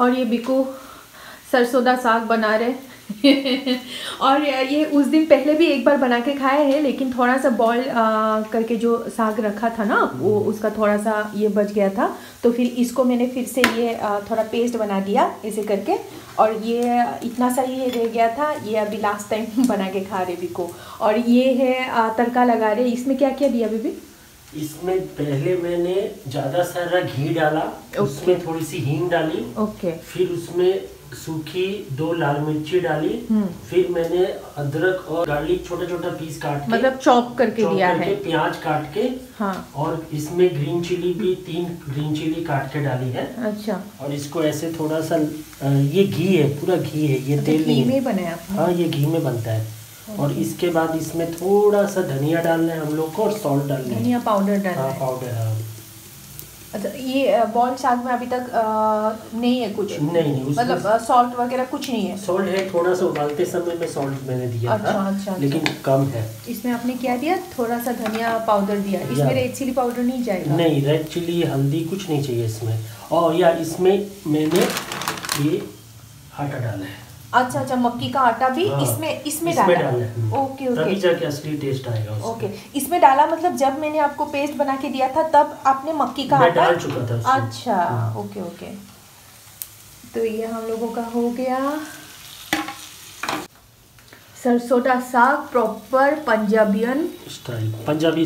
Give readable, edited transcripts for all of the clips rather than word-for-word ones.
और ये बिकू सरसों दा साग बना रहे और ये उस दिन पहले भी एक बार बना के खाए हैं, लेकिन थोड़ा सा बॉईल करके जो साग रखा था ना वो उसका थोड़ा सा ये बच गया था, तो फिर इसको मैंने फिर से ये थोड़ा पेस्ट बना दिया ऐसे करके, और ये इतना सा ही रह गया था, ये अभी लास्ट टाइम बना के खा रहे बिको। और ये है तड़का लगा रहे। इसमें क्या क्या दिया बेबी? इसमें पहले मैंने ज़्यादा सारा घी डाला, उसमें थोड़ी सी हींग डाली, ओके, फिर उसमें सूखी 2 लाल मिर्ची डाली, फिर मैंने अदरक और गार्लिक छोटा छोटा पीस काट के, मतलब चॉप करके दिया है, प्याज काट के, हाँ, और इसमें ग्रीन चिली भी 3 ग्रीन चिली काट के डाली है। अच्छा, और इसको ऐसे थोड़ा सा, ये घी है, पूरा घी है, ये तेल नहीं है, बनाया? हाँ, ये घी में बनता है। और इसके बाद इसमें थोड़ा सा धनिया डालना है हम लोग को, और सॉल्ट डालना है, धनिया पाउडर डालना है। पाउडर, हाँ। अच्छा, ये बॉइल्ड साग में अभी तक नहीं है कुछ? नहीं, मतलब सॉल्ट वगैरह कुछ नहीं है? सॉल्ट है, थोड़ा सा उबालते समय में सॉल्ट मैंने दिया था। अच्छा, लेकिन कम है। इसमें आपने क्या दिया? थोड़ा सा धनिया पाउडर दिया। इसमें रेड चिली पाउडर नहीं जाएगा? नहीं, रेड चिली हल्दी कुछ नहीं चाहिए इसमें। और या इसमें मैंने ये आटा डाला है। अच्छा, मक्की का आटा भी? हाँ, इसमें डाला है। ओके, तभी जाके असली टेस्ट आएगा उसका। ओके, इसमें डाला मतलब जब मैंने आपको पेस्ट बना के दिया था तब आपने मक्की का आटा डाल चुका था उसमें। अच्छा, ओके। तो ये हम लोगों का हो गया सरसों का साग, प्रॉपर पंजाबी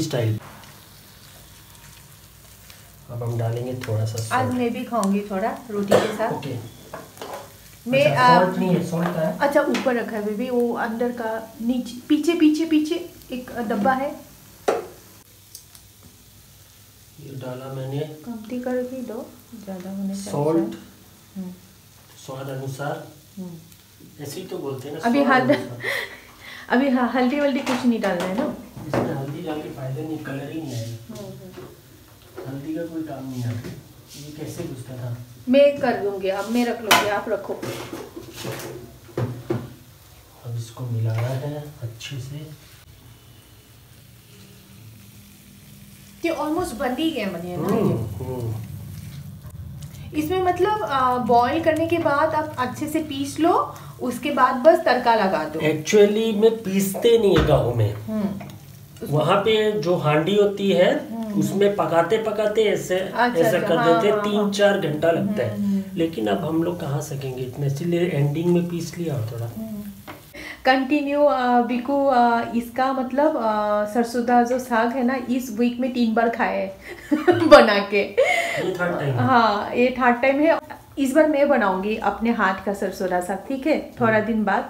स्टाइल। अब हम डालेंगे थोड़ा सा। आज मैं भी खाऊंगी थोड़ा रोटी के साथ। ओके। मैं सॉल्ट नहीं है, सॉल्ट का है। अच्छा, ऊपर रखा है बेबी, वो अंदर का नीचे पीछे एक डब्बा है, ये डाला मैंने। कमती कर भी दो, ज़्यादा होने चाहिए। सॉल्ट स्वाद अनुसार, ऐसे ही तो बोलते हैं ना। अभी हल्दी वल्दी कुछ नहीं डालना है ना इसमें? हल्दी डाल के फायदा नहीं, कलर ही नहीं आएगा। हल्दी का कोई काम नहीं आता। ये कैसे घुसता था? मैं कर दूंगी, अब मैं रख लूंगी, आप रखो। अब इसको मिलाना है अच्छे से। ये ऑलमोस्ट बन ही गया मनी है ना। इसमें मतलब बॉईल करने के बाद आप अच्छे से पीस लो, उसके बाद बस तड़का लगा दो। एक्चुअली में पीसते नहीं है गाँव में, वहाँ पे जो हांडी होती है उसमें पकाते ऐसे ऐसा कर देते, 3-4 घंटा लगता है। लेकिन अब हम लोग कहाँ सकेंगे इतने, इसलिए एंडिंग में पीस लिया थोड़ा। कंटिन्यू बिकू इसका मतलब सरसों दा जो साग है ना, इस वीक में 3 बार खाए बना के। ये 3rd टाइम। हाँ, ये 3rd टाइम है। इस बार मैं बनाऊंगी अपने हाथ का सरसों दा साग, ठीक है? थोड़ा दिन बाद।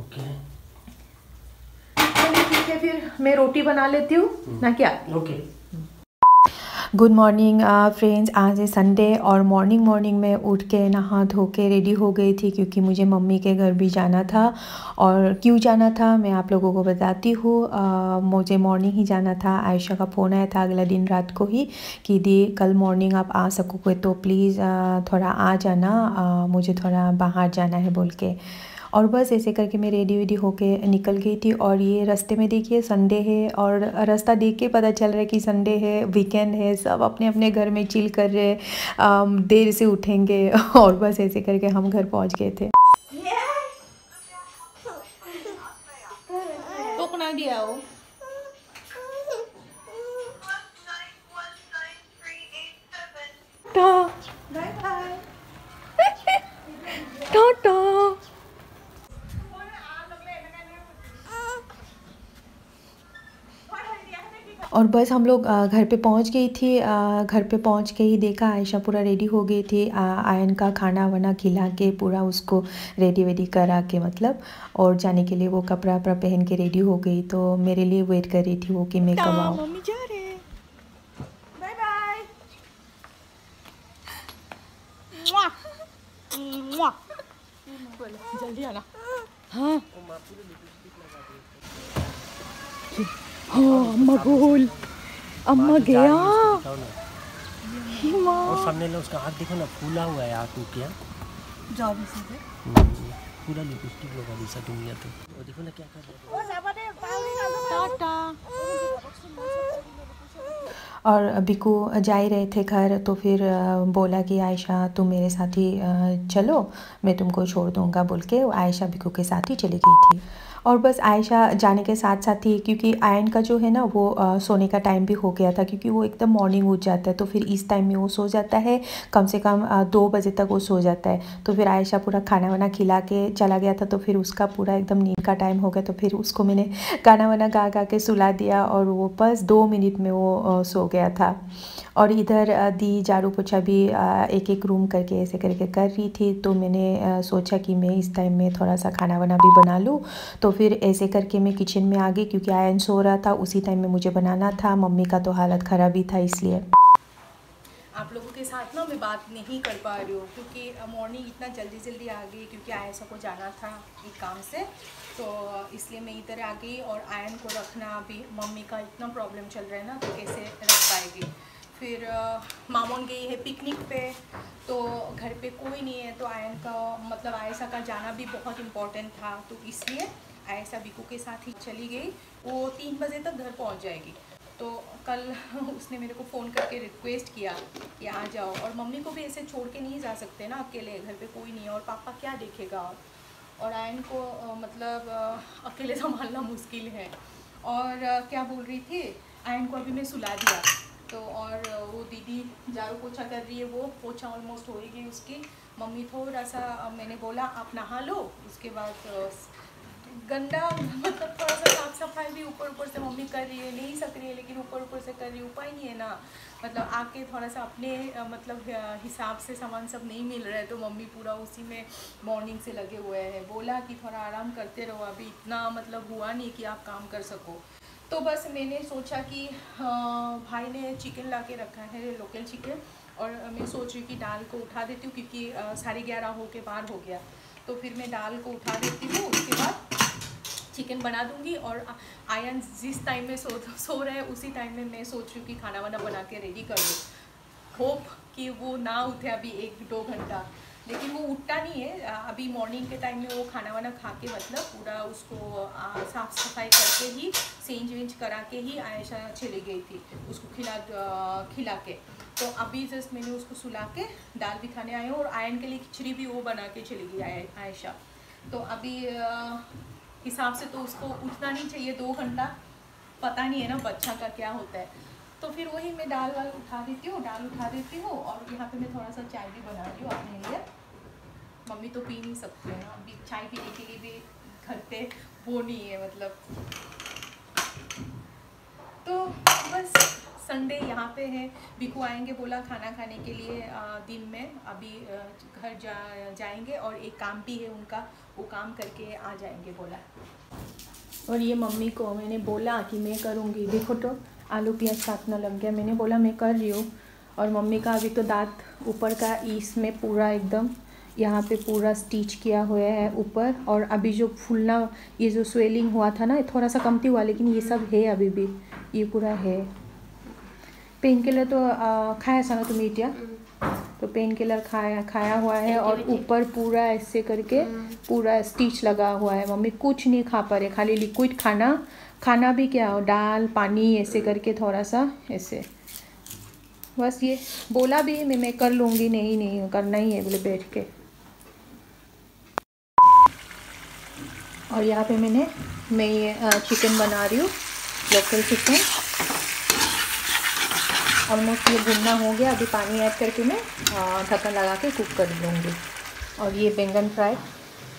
ओके, ठीक है, फिर मैं रोटी बना लेती हूँ ना, क्या? ओके। गुड मॉर्निंग फ्रेंड्स, आज है संडे और मॉर्निंग में उठ के नहा धो के रेडी हो गई थी, क्योंकि मुझे मम्मी के घर भी जाना था। और क्यों जाना था मैं आप लोगों को बताती हूँ। मुझे मॉर्निंग ही जाना था। आयशा का फ़ोन आया था अगला दिन रात को ही कि दी कल मॉर्निंग आप आ सकोगे तो प्लीज़ थोड़ा आ जाना, मुझे थोड़ा बाहर जाना है बोल के। और बस ऐसे करके मैं रेडी होके निकल गई थी। और ये रास्ते में देखिए संडे है, और रास्ता देख के पता चल रहा है कि संडे है, वीकेंड है, सब अपने अपने घर में चिल कर रहे, देर से उठेंगे। और बस ऐसे करके हम घर पहुंच गए थे। और बस हम लोग घर पे पहुंच गई थी। घर पे पहुंच के ही देखा आयशा पूरा रेडी हो गई थी, आयन का खाना वाना खिला के पूरा उसको रेडी करा के मतलब, और जाने के लिए वो कपड़ा पहन के रेडी हो गई। तो मेरे लिए वेट कर रही थी वो कि मैं कब आऊँ। मम्मी जा रहे हैं, बाय बाय। जल्दी आना। हाँ, अम्मा गोल, अम्मा गया। और सामने लो उसका हाथ देखो ना, फूला हुआ है हाथ टूट गया। पूरा लिपस्टिक लगा दी सा दुनिया तो। और देखो ना क्या कर रहा है। और बिकू जा ही रहे थे घर, तो फिर बोला कि आयशा तुम मेरे साथ ही चलो, मैं तुमको छोड़ दूँगा बोल के आयशा बिकू के साथ ही चली गई थी। और बस आयशा जाने के साथ साथ ही, क्योंकि आयन का जो है ना वो सोने का टाइम भी हो गया था, क्योंकि वो एकदम मॉर्निंग उठ जाता है, तो फिर इस टाइम में वो सो जाता है, कम से कम 2 बजे तक वो सो जाता है। तो फिर आयशा पूरा खाना वाना खिला के चला गया था, तो फिर उसका पूरा एकदम नींद का टाइम हो गया, तो फिर उसको मैंने गाना वाना गा गा के सुला दिया और वो बस 2 मिनट में वो सो गया था। और इधर दी झाड़ू पोछा भी एक एक रूम करके ऐसे करके कर रही थी, तो मैंने सोचा कि मैं इस टाइम में थोड़ा सा खाना वाना भी बना लूँ। तो फिर ऐसे करके मैं किचन में आ गई, क्योंकि आयन सो रहा था, उसी टाइम में मुझे बनाना था, मम्मी का तो हालत ख़राब ही था इसलिए। आप लोगों के साथ ना मैं बात नहीं कर पा रही हूँ, क्योंकि मॉर्निंग इतना जल्दी आ गई, क्योंकि आयशा को जाना था एक काम से, तो इसलिए मैं इधर आ गई। और आयन को रखना, अभी मम्मी का इतना प्रॉब्लम चल रहा है ना, तो कैसे रख पाएगी। फिर मामोन गई है पिकनिक पे, तो घर पे कोई नहीं है, तो आयन का मतलब आयशा का जाना भी बहुत इम्पोर्टेंट था, तो इसलिए आयशा बिकू के साथ ही चली गई। वो 3 बजे तक घर पहुंच जाएगी। तो कल उसने मेरे को फ़ोन करके रिक्वेस्ट किया कि आ जाओ, और मम्मी को भी ऐसे छोड़ के नहीं जा सकते ना अकेले, घर पे कोई नहीं है, और पापा क्या देखेगा, और आयन को मतलब अकेले संभालना मुश्किल है। और क्या बोल रही थी, आयन को अभी मैं सुला दिया, तो और वो दीदी झाड़ू पोछा कर रही है, वो पोछा ऑलमोस्ट हो ही गई उसकी। मम्मी थोड़ा सा, मैंने बोला आप नहा लो, उसके बाद गंदा मतलब थोड़ा सा साफ सफाई भी ऊपर से मम्मी कर रही है, नहीं सक रही है, लेकिन ऊपर से कर रही है, उपाय नहीं है ना। मतलब आके थोड़ा सा अपने मतलब हिसाब से सामान सब नहीं मिल रहा है, तो मम्मी पूरा उसी में मॉर्निंग से लगे हुए हैं। बोला कि थोड़ा आराम करते रहो, अभी इतना मतलब हुआ नहीं कि आप काम कर सको। तो बस मैंने सोचा कि भाई ने चिकन ला के रखा है, लोकल चिकन, और मैं सोच रही कि दाल को उठा देती हूँ, क्योंकि 11:30 हो के पार हो गया, तो फिर मैं दाल को उठा देती हूँ, उसके बाद चिकन बना दूंगी। और आयन जिस टाइम में सो रहे हैं, उसी टाइम में मैं सोच रही हूँ कि खाना वाना बना के रेडी कर लूँ। होप कि वो ना उठे अभी 1-2 घंटा, लेकिन वो उठता नहीं है अभी। मॉर्निंग के टाइम में वो खाना वाना खा के मतलब पूरा उसको साफ़ सफाई करके ही, चेंज वेंज करा के ही आयशा चली गई थी उसको खिला के। तो अभी जस्ट मैंने उसको सुला के दाल भी खाने आए हूँ, और आयन के लिए खिचड़ी भी वो बना के चली गई आयशा। तो अभी हिसाब से तो उसको उठना नहीं चाहिए 2 घंटा, पता नहीं है ना बच्चा का क्या होता है। तो फिर वही मैं दाल उठा देती हूँ, और यहाँ पे मैं थोड़ा सा चाय भी बना रही हूँ अपने लिए। मम्मी तो पी नहीं सकते हैं अभी, चाय पीने के लिए भी घर पे वो नहीं है मतलब। तो बस संडे यहाँ पे है, बिकू आएंगे बोला खाना खाने के लिए दिन में, अभी घर जाएंगे, और एक काम भी है उनका, वो काम करके आ जाएंगे बोला। और ये मम्मी को मैंने बोला कि मैं करूँगी, देखो तो आलू प्याज काटना लग गया, मैंने बोला मैं कर रही हूँ। और मम्मी का अभी तो दांत ऊपर का इसमें पूरा एकदम यहाँ पे पूरा स्टिच किया हुआ है ऊपर, और अभी जो फूलना, ये जो स्वेलिंग हुआ था ना, थोड़ा सा कमती हुआ, लेकिन ये सब है अभी भी, ये पूरा है। पेन किलर तो खाया था ना तुम्हें इटिया, तो पेन किलर खाया हुआ है, और ऊपर पूरा ऐसे करके पूरा स्टिच लगा हुआ है। मम्मी कुछ नहीं खा पा रहे, खाली लिक्विड खाना भी क्या, दाल पानी ऐसे करके थोड़ा सा ऐसे, बस ये बोला भी मैं कर लूँगी, नहीं करना ही है बोले बैठ के। और यहाँ पे मैं ये चिकन बना रही हूँ, लोकल चिकन। ऑलमोस्ट ये भुनना हो गया, अभी पानी ऐड करके मैं ढक्कन लगा के कुक कर लूँगी। और ये बैंगन फ्राई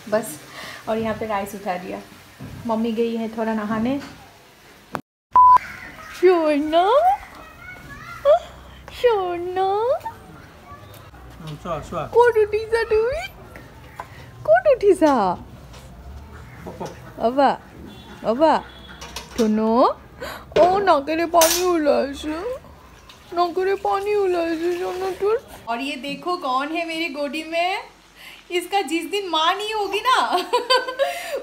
बस, और यहाँ पे राइस उठा दिया। मम्मी गई है थोड़ा नहाने। शोना कोट उठीसा तुम्ही, कोट उठीसा अबा टुनो, ओ नाकेरे पानी उलाइसे सोना तुर। और ये देखो कौन है मेरी गोदी में, इसका जिस दिन माँ नहीं होगी ना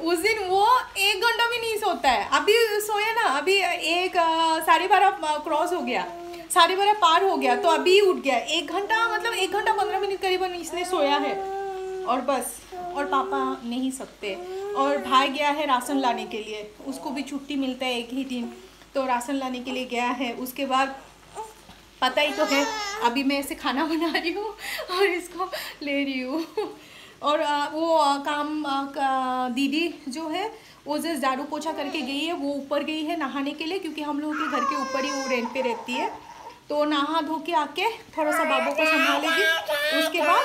उस दिन वो 1 घंटा भी नहीं सोता है। अभी सोया ना, अभी 12:30 क्रॉस हो गया, 12:30 पार हो गया, तो अभी उठ गया। 1 घंटा मतलब 1 घंटा 15 मिनट करीबन इसने सोया है, और बस। और पापा नहीं सकते, और भाई गया है राशन लाने के लिए, उसको भी छुट्टी मिलता है 1 ही दिन, तो राशन लाने के लिए गया है। उसके बाद पता ही तो है। अभी मैं ऐसे खाना बना रही हूँ और इसको ले रही हूँ। और वो काम दीदी जो है वो जस्ट झाड़ू पोछा करके गई है, वो ऊपर गई है नहाने के लिए, क्योंकि हम लोगों के घर के ऊपर ही वो रेंट पे रहती है। तो नहा धो के आके थोड़ा सा बाबू को संभालेगी, उसके बाद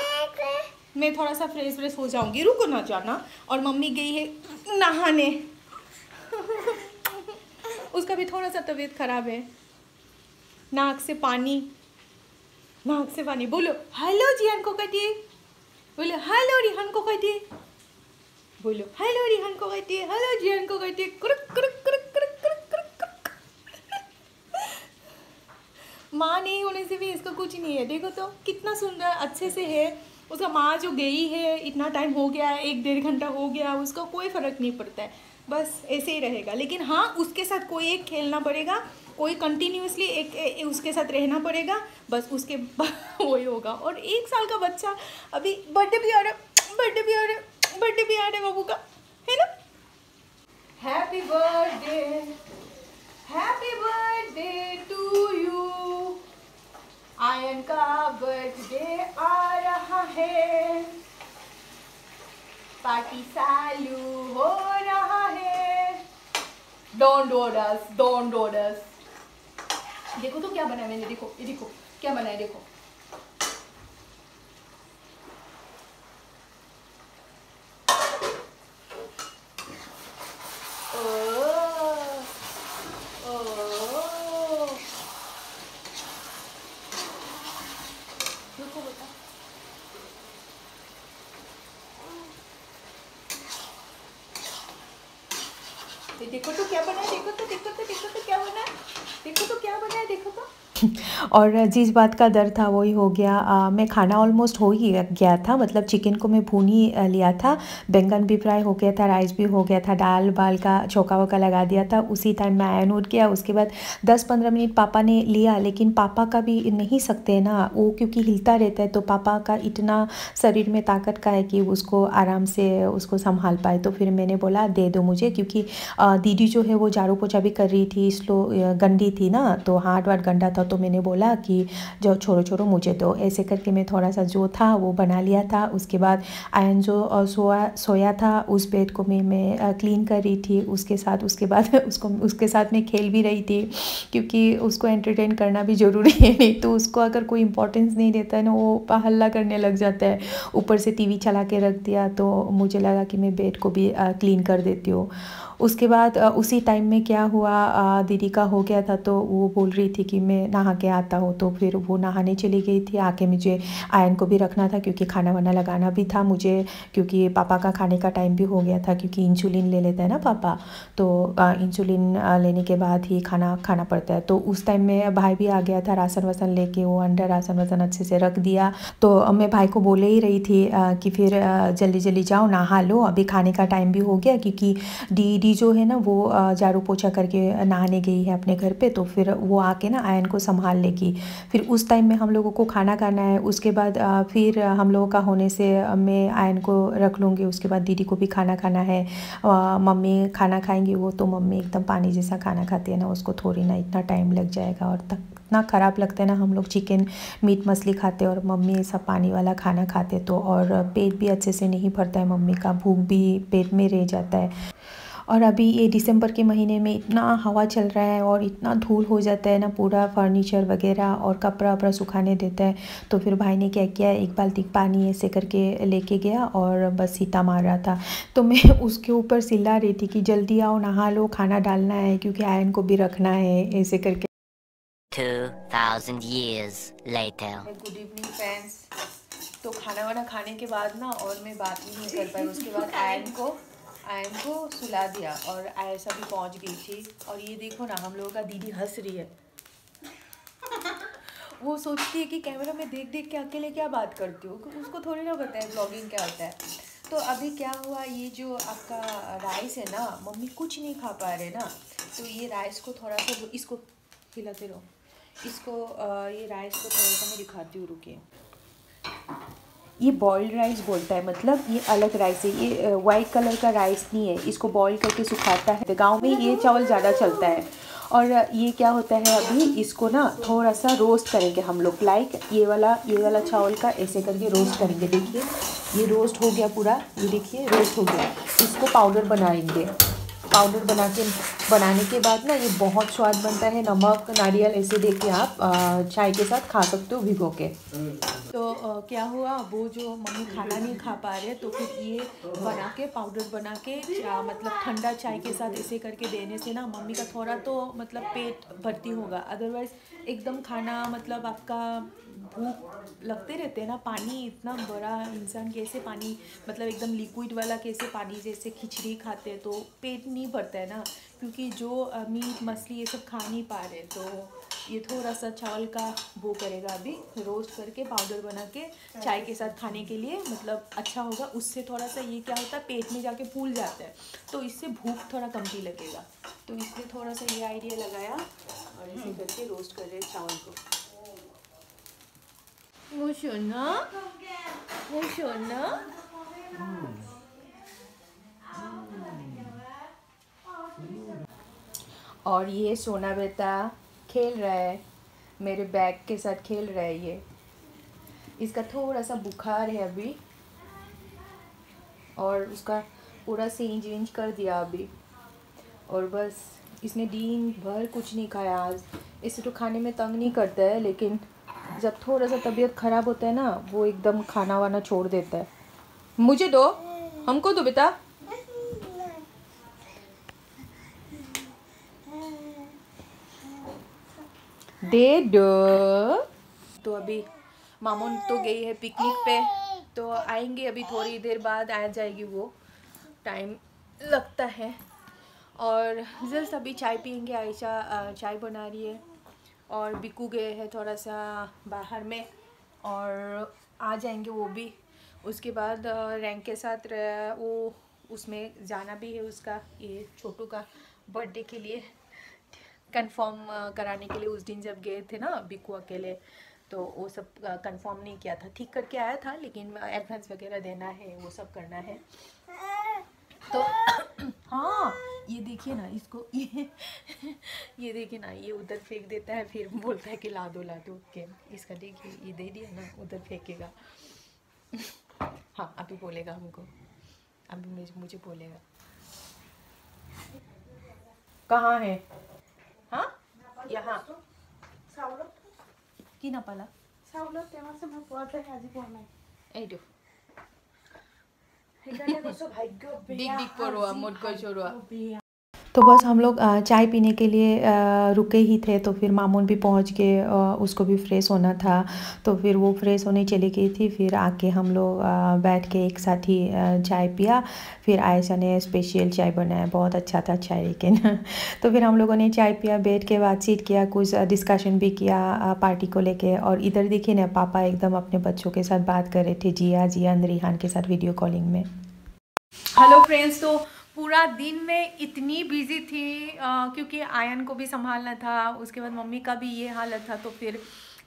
मैं थोड़ा सा फ्रेश हो जाऊंगी। रुको ना जाना। और मम्मी गई है नहाने। उसका भी थोड़ा सा तबीयत खराब है, नाक से पानी। बोलो हेलो जियान को कटिए, बोलो हेलो रिहान को कटिए, बोलो हेलो रिहान को कटिए, हेलो जियान को कटिए। कुरुक कुरुक कुरुक कुरुक कुरुक कुरुक। माँ नहीं होने से भी इसका कुछ नहीं है। देखो तो कितना सुंदर अच्छे से है। उसका माँ जो गई है इतना टाइम हो गया है, 1-1.5 घंटा हो गया, उसका कोई फ़र्क नहीं पड़ता है, बस ऐसे ही रहेगा। लेकिन हाँ, उसके साथ कोई एक खेलना पड़ेगा, कोई कंटिन्यूसली एक उसके साथ रहना पड़ेगा, बस उसके वही होगा। और 1 साल का बच्चा, अभी बर्थडे भी आ रहा है बाबू का, है ना। Happy birthday to you. Ayan का बर्थडे आ रहा है, पार्टी चालू हो रहा है। Don't do this. देखो तो क्या बना है मैंने, देखो ये देखो क्या बना है, देखो। देखो बेटा, देखो तो क्या बना है, देखो तो क्या बना है, देखो तो क्या बना है, देखो तो। और जिस बात का डर था वही हो गया। मैं खाना ऑलमोस्ट हो ही गया था, मतलब चिकन को मैं भून ही लिया था, बैंगन भी फ्राई हो गया था, राइस भी हो गया था, दाल बाल का चौका वोका लगा दिया था। उसी टाइम मैं आयन उठ गया। उसके बाद 10-15 मिनट पापा ने लिया, लेकिन पापा का भी नहीं सकते ना वो, क्योंकि हिलता रहता है। तो पापा का इतना शरीर में ताकत का है कि उसको आराम से उसको संभाल पाए। तो फिर मैंने बोला दे दो मुझे, क्योंकि दीदी जो है वो झाड़ू पोछा भी कर रही थी, गंदी थी ना, तो हाथ वाट गंदा था। तो मैंने बोला कि जो छोड़ो मुझे दो। ऐसे करके मैं थोड़ा सा जो था वो बना लिया था। उसके बाद आयन जो सोया था उस बेड को मैं क्लीन कर रही थी। उसके बाद उसके साथ मैं खेल भी रही थी, क्योंकि उसको एंटरटेन करना भी ज़रूरी है। नहीं तो उसको अगर कोई इंपॉर्टेंस नहीं देता है ना, वो हल्ला करने लग जाता है। ऊपर से टीवी चला के रख दिया, तो मुझे लगा कि मैं बेड को भी क्लीन कर देती हूँ। उसके बाद उसी टाइम में क्या हुआ, दीदी का हो गया था, तो वो बोल रही थी कि मैं नहा के आता हूँ। तो फिर वो नहाने चली गई थी। आके मुझे आयन को भी रखना था, क्योंकि खाना वाना लगाना भी था मुझे, क्योंकि पापा का खाने का टाइम भी हो गया था, क्योंकि इंसुलिन ले लेता है ना पापा। तो इंसुलिन लेने के बाद ही खाना खाना पड़ता है। तो उस टाइम में भाई भी आ गया था राशन वासन लेके, वो अंडर राशन वासन अच्छे से रख दिया। तो मैं भाई को बोले ही रही थी कि फिर जल्दी जाओ नहा लो, अभी खाने का टाइम भी हो गया, क्योंकि दीदी जो है ना वो झाड़ू पोछा करके नहाने गई है अपने घर पे। तो फिर वो आके ना आयन को संभाल लेगी। फिर उस टाइम में हम लोगों को खाना खाना है। उसके बाद फिर हम लोगों का होने से मैं आयन को रख लूँगी। उसके बाद दीदी को भी खाना खाना है। मम्मी खाना खाएंगी, वो तो मम्मी एकदम पानी जैसा खाना खाती है ना, उसको थोड़ी ना इतना टाइम लग जाएगा। और तक इतना ख़राब लगता है ना, हम लोग चिकन मीट मछली खाते और मम्मी सब पानी वाला खाना खाते, तो और पेट भी अच्छे से नहीं भरता है मम्मी का, भूख भी पेट में रह जाता है। और अभी ये दिसंबर के महीने में इतना हवा चल रहा है और इतना धूल हो जाता है ना, पूरा फर्नीचर वगैरह और कपड़ा वपड़ा सुखाने देता है। तो फिर भाई ने क्या किया, एक बाल्टी पानी ऐसे करके लेके गया और बस सीटा मार रहा था। तो मैं उसके ऊपर चिल्ला रही थी कि जल्दी आओ, नहा लो, खाना डालना है, क्योंकि आयन को भी रखना है, ऐसे करके। 2000 years later. Good evening friends. तो खाना वाना खाने के बाद ना और मैं बात ही नहीं कर पाई। उसके बाद आयन को सुला दिया और आयशा भी पहुंच गई थी। और ये देखो ना, हम लोगों का दीदी हंस रही है। वो सोचती है कि कैमरा में देख के अकेले क्या बात करती हो, उसको थोड़ी ना पता है ब्लॉगिंग क्या होता है। तो अभी क्या हुआ, ये जो आपका राइस है ना, मम्मी कुछ नहीं खा पा रहे ना, तो ये राइस को थोड़ा सा इसको हिलाते रहो, ये राइस को थोड़ा सा मैं दिखाती हूँ, रुकिए। ये बॉइल्ड राइस बोलता है, मतलब ये अलग राइस है, ये वाइट कलर का राइस नहीं है। इसको बॉईल करके सुखाता है। गांव में ये चावल ज़्यादा चलता है। और ये क्या होता है, अभी इसको ना थोड़ा सा रोस्ट करेंगे हम लोग, लाइक ये वाला चावल का ऐसे करके रोस्ट करेंगे। देखिए ये रोस्ट हो गया पूरा, ये देखिए रोस्ट हो गया। इसको पाउडर बनाएंगे। पाउडर बनाने के बाद ना ये बहुत स्वाद बनता है। नमक नारियल ऐसे दे के आप चाय के साथ खा सकते हो भिगो के। तो क्या हुआ, वो जो मम्मी खाना नहीं खा पा रहे तो फिर ये बना के पाउडर बना के मतलब ठंडा चाय के साथ ऐसे करके देने से ना मम्मी का थोड़ा तो मतलब पेट भर्ती होगा। अदरवाइज़ एकदम खाना मतलब आपका भूख लगते रहते हैं ना। पानी इतना बड़ा इंसान कैसे पानी मतलब एकदम लिक्विड वाला कैसे पानी जैसे खिचड़ी खाते हैं तो पेट नहीं भरता है ना, क्योंकि जो मीट मछली ये सब खा नहीं पा रहे। तो ये थोड़ा सा चावल का वो करेगा अभी रोस्ट करके पाउडर बना के चाय के साथ खाने के लिए मतलब अच्छा होगा। उससे थोड़ा सा ये क्या होता है पेट में जाके फूल जाता है तो इससे भूख थोड़ा कम भी लगेगा। तो इसलिए थोड़ा सा ये आइडिया लगाया और ऐसे करके रोस्ट कर रहे चावल को। वो सोना और ये सोना बेटा खेल रहा है मेरे बैग के साथ, खेल रहा है ये। इसका थोड़ा सा बुखार है अभी और उसका पूरा सींज विंज कर दिया अभी। और बस इसने दिन भर कुछ नहीं खाया आज। इसे तो खाने में तंग नहीं करता है, लेकिन जब थोड़ा सा तबीयत ख़राब होता है ना वो एकदम खाना वाना छोड़ देता है। मुझे दो, हमको दो बेटा। दे दो। तो अभी मामून तो गई है पिकनिक पे, तो आएंगे अभी थोड़ी देर बाद आ जाएगी वो, टाइम लगता है। और जस्ट अभी चाय पियेंगे। आयशा चाय बना रही है और बिकू गए हैं थोड़ा सा बाहर में और आ जाएंगे वो भी। उसके बाद रैंक के साथ वो उसमें जाना भी है, उसका ये छोटू का बर्थडे के लिए कंफर्म कराने के लिए। उस दिन जब गए थे ना बिकू अकेले तो वो सब कंफर्म नहीं किया था, ठीक करके आया था लेकिन एडवांस वगैरह देना है, वो सब करना है। तो हाँ ये देखिए ना इसको, ये देखिए ना ये उधर फेंक देता है फिर बोलता है कि ला दो के। इसका देखिए ये दे दिया ना, उधर फेंकेगा। हाँ अभी बोलेगा हमको, अभी मुझे बोलेगा। कहाँ है? हाँ यहाँ कि ना पाला এইটো तो बस हम लोग चाय पीने के लिए रुके ही थे। तो फिर मामून भी पहुंच के उसको भी फ्रेश होना था तो फिर वो फ्रेश होने चली गई थी। फिर आके हम लोग बैठ के एक साथ ही चाय पिया। फिर आयशा ने स्पेशल चाय बनाया, बहुत अच्छा था चाय लेकिन। तो फिर हम लोगों ने चाय पिया, बैठ के बातचीत किया, कुछ डिस्कशन भी किया पार्टी को लेके। और इधर देखिए ना पापा एकदम अपने बच्चों के साथ बात कर रहे थे, जिया रिहान के साथ वीडियो कॉलिंग में। हेलो फ्रेंड्स, तो पूरा दिन में इतनी बिजी थी क्योंकि आयन को भी संभालना था, उसके बाद मम्मी का भी ये हालत था। तो फिर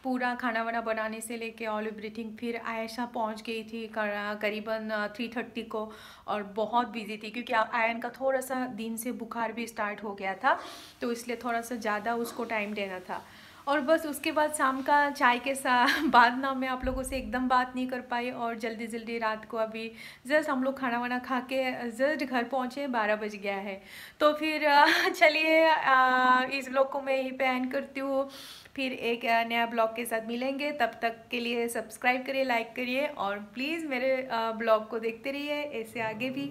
पूरा खाना वाना बनाने से लेके ऑल एवरीथिंग। फिर आयशा पहुंच गई थी करीबन 3:30 को और बहुत बिजी थी क्योंकि आयन का थोड़ा सा दिन से बुखार भी स्टार्ट हो गया था तो इसलिए थोड़ा सा ज़्यादा उसको टाइम देना था। और बस उसके बाद शाम का चाय के साथ बाद ना मैं आप लोगों से एकदम बात नहीं कर पाई। और जल्दी रात को अभी जस्ट हम लोग खाना वाना खा के जस्ट घर पहुँचे, 12 बज गया है। तो फिर चलिए इस ब्लॉग को मैं यहीं पे एंड करती हूँ। फिर एक नया ब्लॉग के साथ मिलेंगे, तब तक के लिए सब्सक्राइब करिए, लाइक करिए और प्लीज़ मेरे ब्लॉग को देखते रहिए ऐसे आगे भी।